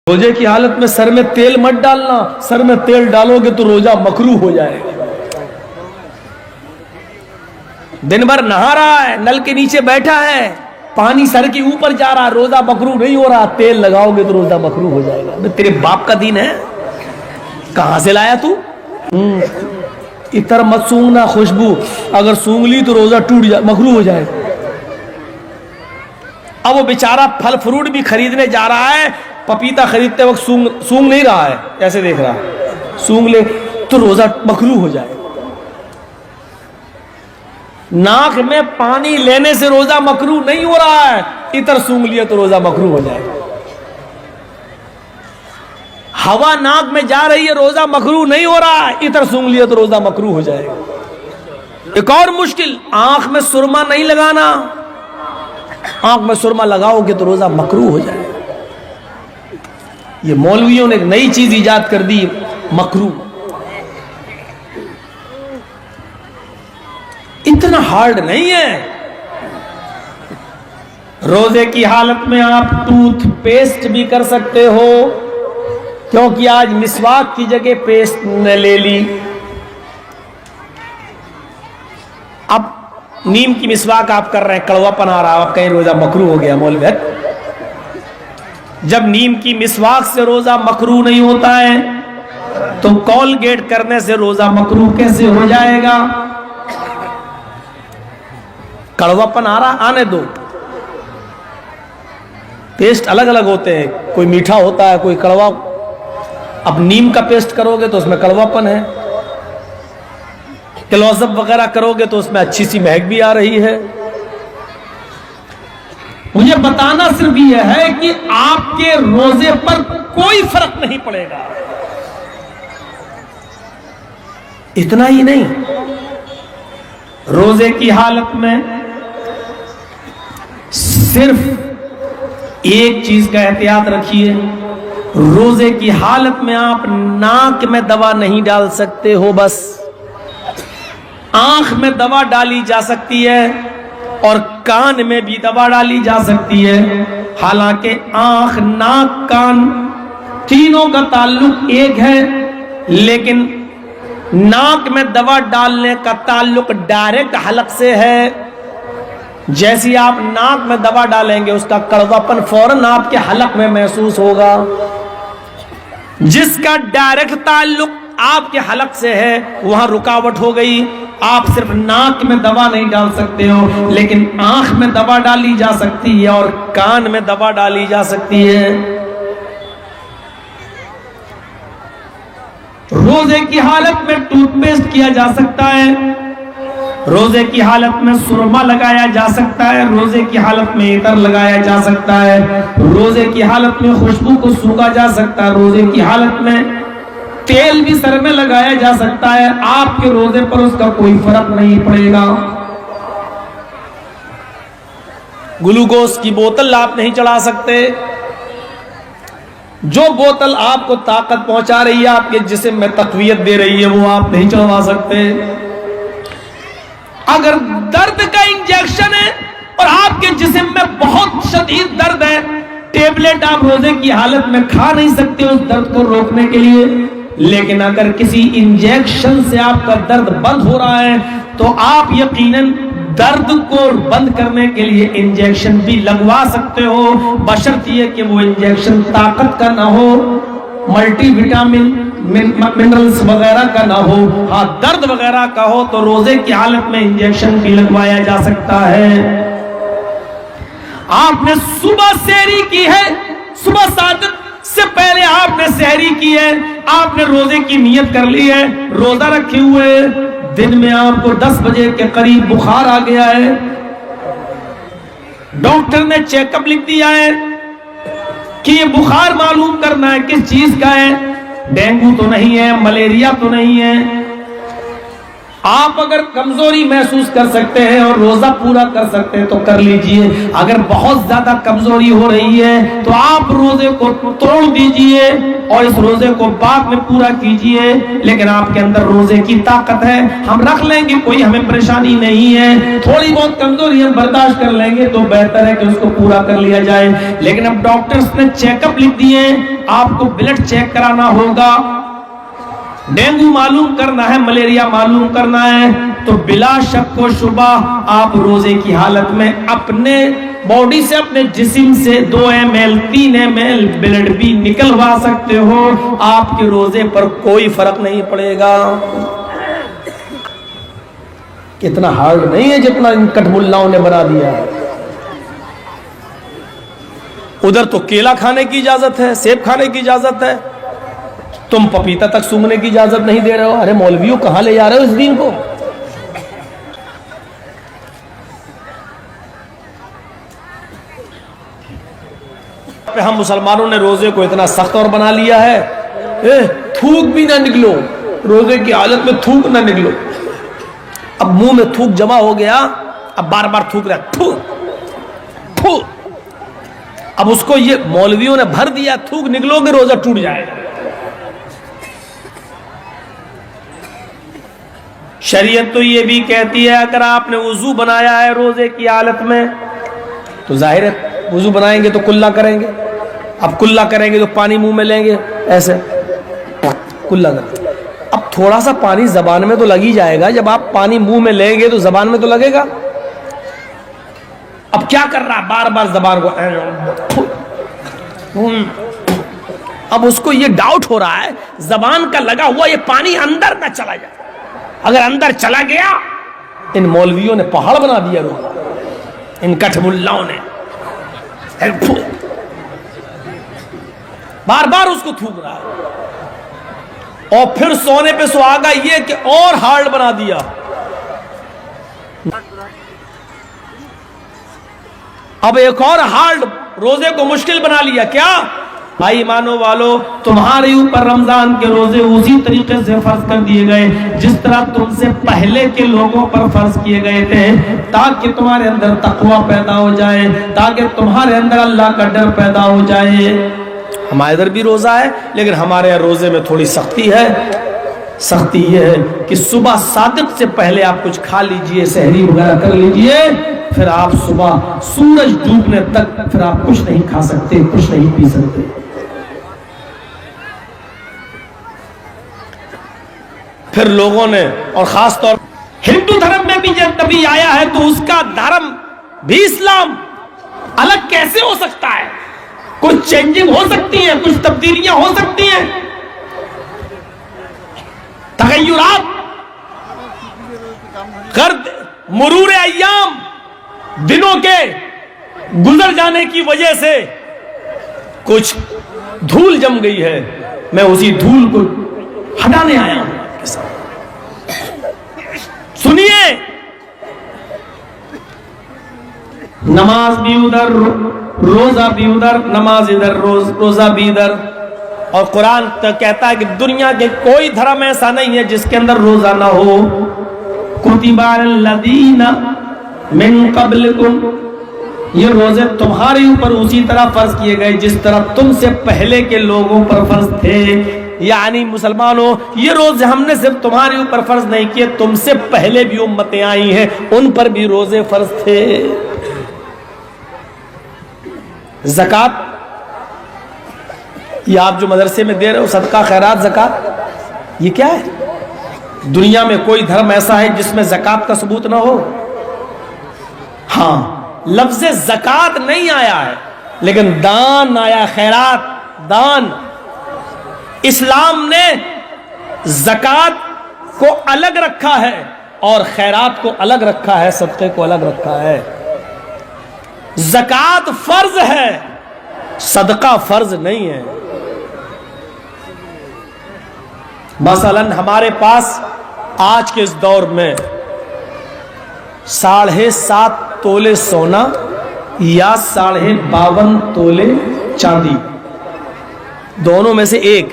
روزے کی حالت میں سر میں تیل مت ڈالنا، سر میں تیل ڈالو گے تو روزہ مکروہ ہو جائے گا۔ دن بھر نہا رہا ہے، نل کے نیچے بیٹھا ہے، پانی سر کے اوپر جا رہا ہے، روزہ مکروہ نہیں ہو رہا، تیل لگاؤ گے تو روزہ مکروہ ہو جائے گا۔ تیرے باپ کا دین ہے، کہاں سے لایا تو؟ اتر مت سونگنا خوشبو، اگر سونگ لی تو روزہ ٹوٹ جائے، مکروہ ہو جائے گا۔ اب وہ بیچارہ پھل فروٹ بھی خریدنے جا رہا ہے، پپیتا خریدتے وقت سونگ نہیں رہا ہے، کیسے دیکھ رہا ہے، سونگ لے تو روزہ مکروہ ہو جائے گا۔ ناک میں پانی لینے سے روزہ مکروہ نہیں ہو رہا ہے، اتر سونگ لیا تو روزہ مکروہ ہو جائے گا۔ ہوا ناک میں جا رہی ہے، روزہ مکروہ نہیں ہو رہا ہے، اتر سونگ لیا تو روزہ مکروہ ہو جائے گا۔ ایک اور مشکل، آنکھ میں سرما نہیں لگانا، آنکھ میں سرما لگاؤ گے تو روزہ مکروہ ہو جائے گا۔ یہ مولویوں نے ایک نئی چیز ایجاد کر دی، مکروہ۔ اتنا ہارڈ نہیں ہے۔ روزے کی حالت میں آپ ٹوتھ پیسٹ بھی کر سکتے ہو، کیونکہ آج مسواک کی جگہ پیسٹ نے لے لی۔ اب نیم کی مسواک آپ کر رہے ہیں، کڑوا پن آ رہا، آپ کہیں روزہ مکروہ ہو گیا، مولوی جب نیم کی مسواک سے روزہ مکروہ نہیں ہوتا ہے تو کولگیٹ کرنے سے روزہ مکروہ کیسے ہو جائے گا؟ کڑوا پن آ رہا، آنے دو، پیسٹ الگ الگ ہوتے ہیں، کوئی میٹھا ہوتا ہے، کوئی کڑوا۔ اب نیم کا پیسٹ کرو گے تو اس میں کڑوا پن ہے، کلوز اپ وغیرہ کرو گے تو اس میں اچھی سی مہک بھی آ رہی ہے۔ مجھے بتانا صرف یہ ہے کہ آپ کے روزے پر کوئی فرق نہیں پڑے گا۔ اتنا ہی نہیں، روزے کی حالت میں صرف ایک چیز کا احتیاط رکھیے، روزے کی حالت میں آپ ناک میں دوا نہیں ڈال سکتے ہو، بس آنکھ میں دوا ڈالی جا سکتی ہے اور کان میں بھی دوا ڈالی جا سکتی ہے۔ حالانکہ آنکھ، ناک، کان تینوں کا تعلق ایک ہے، لیکن ناک میں دوا ڈالنے کا تعلق ڈائریکٹ حلق سے ہے۔ جیسی آپ ناک میں دوا ڈالیں گے اس کا کڑواپن فوراً آپ کے حلق میں محسوس ہوگا۔ جس کا ڈائریکٹ تعلق آپ کے حلق سے ہے وہاں رکاوٹ ہو گئی، آپ صرف ناک میں دوا نہیں ڈال سکتے ہو، لیکن آنکھ میں دوا ڈالی جا سکتی ہے اور کان میں دوا ڈالی جا سکتی ہے۔ روزے کی حالت میں ٹوتھ پیسٹ کیا جا سکتا ہے، روزے کی حالت میں سرما لگایا جا سکتا ہے، روزے کی حالت میں عطر لگایا جا سکتا ہے، روزے کی حالت میں خوشبو کو سونگا جا سکتا ہے، روزے کی حالت میں تیل بھی سر میں لگایا جا سکتا ہے۔ آپ کے روزے پر اس کا کوئی فرق نہیں پڑے گا۔ گلوکوز کی بوتل آپ نہیں چڑھا سکتے، جو بوتل آپ کو طاقت پہنچا رہی ہے، آپ کے جسم میں تقویت دے رہی ہے، وہ آپ نہیں چڑھوا سکتے۔ اگر درد کا انجیکشن ہے اور آپ کے جسم میں بہت شدید درد ہے، ٹیبلٹ آپ روزے کی حالت میں کھا نہیں سکتے اس درد کو روکنے کے لیے، لیکن اگر کسی انجیکشن سے آپ کا درد بند ہو رہا ہے تو آپ یقیناً درد کو بند کرنے کے لیے انجیکشن بھی لگوا سکتے ہو، بشرط یہ کہ وہ انجیکشن طاقت کا نہ ہو، ملٹی وٹامن منرلز وغیرہ کا نہ ہو، ہاں درد وغیرہ کا ہو تو روزے کی حالت میں انجیکشن بھی لگوایا جا سکتا ہے۔ آپ نے صبح سحری کی ہے، صبح صادق سے پہلے آپ نے سحری کی ہے، آپ نے روزے کی نیت کر لی ہے، روزہ رکھے ہوئے، دن میں آپ کو 10 بجے کے قریب بخار آ گیا ہے، ڈاکٹر نے چیک اپ لکھ دیا ہے کہ یہ بخار معلوم کرنا ہے کس چیز کا ہے، ڈینگو تو نہیں ہے، ملیریا تو نہیں ہے، آپ اگر کمزوری محسوس کر سکتے ہیں اور روزہ پورا کر سکتے ہیں تو کر لیجئے. اگر بہت زیادہ کمزوری ہو رہی ہے تو آپ روزے کو توڑ دیجئے اور اس روزے کو بعد میں پورا کیجئے. لیکن آپ کے اندر روزے کی طاقت ہے, ہم رکھ لیں گے, کوئی ہمیں پریشانی نہیں ہے. تھوڑی بہت کمزوری ہم برداشت کر لیں گے تو بہتر ہے کہ اس کو پورا کر لیا جائے. لیکن اب ڈاکٹرز نے چیک اپ لکھ دیے, آپ کو بلڈ چیک کرانا ہوگا, ڈینگو معلوم کرنا ہے, ملیریا معلوم کرنا ہے, تو بلا شک و شبہ آپ روزے کی حالت میں اپنے باڈی سے, اپنے جسم سے 2 ml 3 ml بلڈ بھی نکلوا سکتے ہو. آپ کے روزے پر کوئی فرق نہیں پڑے گا. اتنا ہارڈ نہیں ہے جتنا ان کٹ ملاؤں نے بنا دیا ہے. ادھر تو کیلا کھانے کی اجازت ہے, سیب کھانے کی اجازت ہے, تم پپیتا تک سونگھنے کی اجازت نہیں دے رہے ہو. ارے مولویوں کہاں لے جا رہے ہو اس دین کو؟ ہم مسلمانوں نے روزے کو اتنا سخت اور بنا لیا ہے, تھوک بھی نہ نکلو, روزے کی حالت میں تھوک نہ نکلو. اب منہ میں تھوک جمع ہو گیا, اب بار بار تھوک رہا, تھوک تھوک. اب اس کو یہ مولویوں نے بھر دیا, تھوک نکلو گے روزہ ٹوٹ جائے گا. شریعت تو یہ بھی کہتی ہے اگر آپ نے وضو بنایا ہے روزے کی حالت میں تو ظاہر ہے وضو بنائیں گے تو کلا کریں گے. اب کلا کریں گے تو پانی منہ میں لیں گے, ایسے کلا کریں. اب تھوڑا سا پانی زبان میں تو لگ ہی جائے گا, جب آپ پانی منہ میں لیں گے تو زبان میں تو لگے گا. اب کیا کر رہا ہے, بار بار زبان کو, اب اس کو یہ ڈاؤٹ ہو رہا ہے زبان کا لگا ہوا یہ پانی اندر نہ چلا جائے. اگر اندر چلا گیا, ان مولویوں نے پہاڑ بنا دیا روزہ, ان کٹھ ملاؤں نے بار بار اس کو تھوک رہا ہے. اور پھر سونے پہ سہاگا یہ کہ اور ہارڈ بنا دیا. اب ایک اور ہارڈ روزے کو مشکل بنا لیا. کیا بھائی ایمانوں والو, تمہارے اوپر رمضان کے روزے اسی طریقے سے فرض کر دیے گئے جس طرح تم سے پہلے کے لوگوں پر فرض کیے گئے تھے, تاکہ تمہارے اندر تقویٰ پیدا ہو جائے, تاکہ تمہارے اندر اللہ کا ڈر پیدا ہو جائے. ہمارے ادھر بھی روزہ ہے, لیکن ہمارے یہاں روزے میں تھوڑی سختی ہے. سختی یہ ہے کہ صبح صادق سے پہلے آپ کچھ کھا لیجئے, سحری وغیرہ کر لیجئے, پھر آپ صبح سورج ڈوبنے تک پھر آپ کچھ نہیں کھا سکتے, کچھ نہیں پی سکتے. پھر لوگوں نے, اور خاص طور ہندو دھرم میں بھی جب نبی آیا ہے تو اس کا دھرم بھی اسلام الگ کیسے ہو سکتا ہے؟ کچھ چینجنگ ہو سکتی ہیں, کچھ تبدیلیاں ہو سکتی ہیں, تغیرات مرور ایام, دنوں کے گزر جانے کی وجہ سے کچھ دھول جم گئی ہے. میں اسی دھول کو ہٹانے آیا ہوں. سنیے, نماز بھی ادھر, روزہ بھی ادھر, نماز ادھر, روزہ بھی ادھر. اور قرآن کہتا ہے کہ دنیا کے کوئی دھرم ایسا نہیں ہے جس کے اندر روزہ نہ ہو. کتب علی الذین من قبلکم, یہ روزے تمہارے اوپر اسی طرح فرض کیے گئے جس طرح تم سے پہلے کے لوگوں پر فرض تھے. یعنی مسلمانوں, یہ روزے ہم نے صرف تمہارے اوپر فرض نہیں کیے, تم سے پہلے بھی امتیں آئی ہیں ان پر بھی روزے فرض تھے. زکوٰۃ, یہ آپ جو مدرسے میں دے رہے ہو صدقہ خیرات زکوٰۃ, یہ کیا ہے؟ دنیا میں کوئی دھرم ایسا ہے جس میں زکوٰۃ کا ثبوت نہ ہو؟ ہاں, لفظ زکوٰۃ نہیں آیا ہے لیکن دان آیا, خیرات, دان. اسلام نے زکوٰۃ کو الگ رکھا ہے اور خیرات کو الگ رکھا ہے, صدقے کو الگ رکھا ہے. زکوٰۃ فرض ہے, صدقہ فرض نہیں ہے. مثلاً ہمارے پاس آج کے اس دور میں 7.5 تولے سونا یا 52.5 تولے چاندی, دونوں میں سے ایک